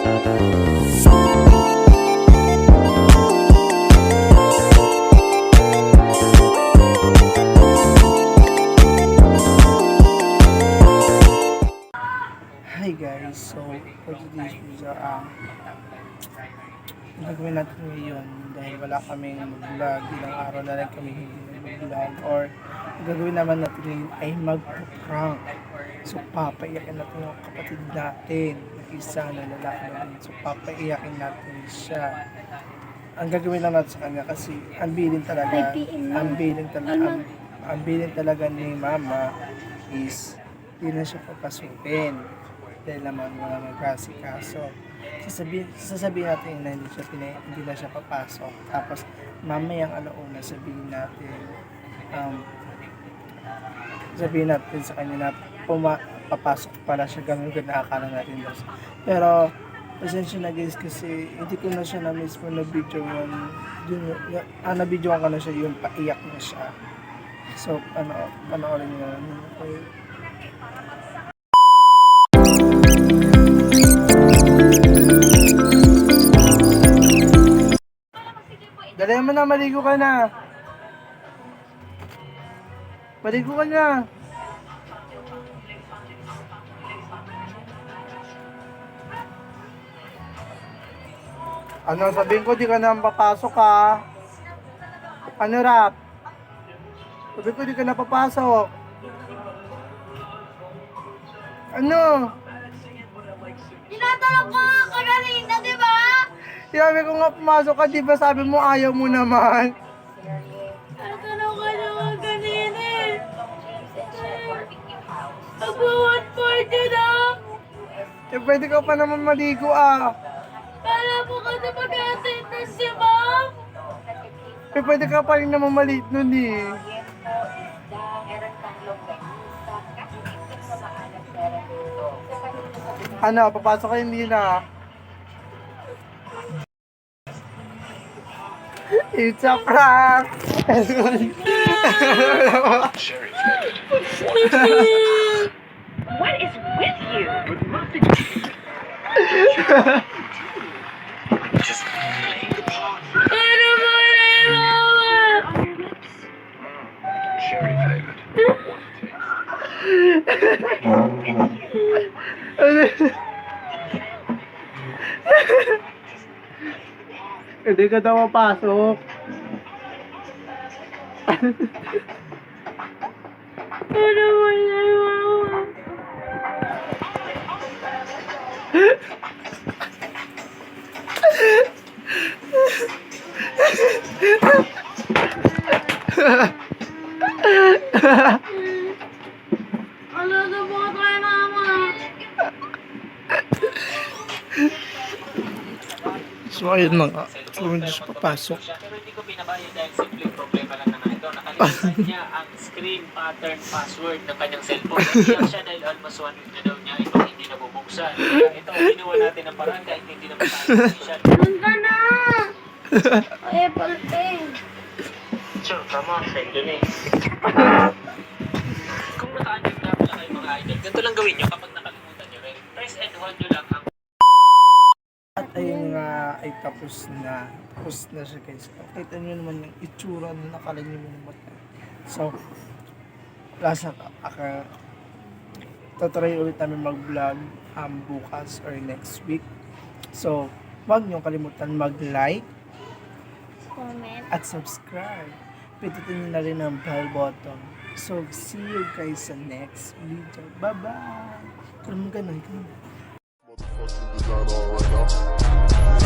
Hi guys, so for today's video, ang gagawin natin ngayon dahil wala kaming mag-vlog, ilang araw na rin kami hindi mag-vlog, or ang gagawin naman natin ngayon ay mag-prank. So papaiyakin natin yung kapatid natin na isa na lalaki na rin. So papaiyakin natin siya. Ang gagawin lang natin sa kanya kasi ang bilin talaga ni mama is hindi na siya papasukin dahil naman mga mag-asikaso. Sasabihin natin na hindi na siya papasok. Tapos mamayang alauna sabihin natin sa kanya na papasok pala siya, ganun akala natin dos. Pero pasensya na guys kasi hindi ko na siya na mismo na video na videoan ko na siya yung paiyak na siya. So panoorin nyo na. Dali mo na, maligo ka na. Maligo ka na. Ano, sabihin ko di ka na papasok ha. Ano rap? Sabihin ko di ka na papasok. Ano? Tinatanong ko nga kanina, di ba? Sabi ko nga pumasok ka, di ba sabi mo ayaw mo naman? Tinatanong ka naman kanina eh. Nag-140 na. Eh, pwede ka pa naman maligo ah. Kala mo kasi mag-attend na si ma'am. Eh, pwede ka pa rin naman maliit nun eh. Ano, papasok ka hindi na. It's a prank! What is with you? Just Ano mo na yung mama? cherry flavored. Hindi ka daw mapasok. Ano mo na yung mama? Ano na po kay mama? So ayun na nga. So hindi siya papasok. Pero hindi ko binabayad dahil simple problema lang naman ito. Nakalimutan niya ang screen pattern password ng kanyang cellphone. Naiyak siya dahil almost 1 week na daw niya ito hindi nabubuksan. Kaya ito, ginawa natin ang paraan kahit hindi naman tayo siya. Doon ka na! Ay, palte. Sure, tama. Send yun eh. Kung naka-unmute na pala kayo mga idol, ganito lang gawin nyo kapag nakalimutan nyo rin. Press and hold nyo lang ang At ayun nga ay tapos na. Tapos na siya guys. Kita nyo naman yung itsura na nakalan nyo ng mata. So, lasa tatry ulit namin mag-vlog bukas or next week. So, huwag nyo kalimutan mag-like Comment. at subscribe. Pindutin nyo na rin ang bell button. So, see you guys sa next video. Bye-bye! Karoon ka na, ikaw na. Motherfucking design all right now.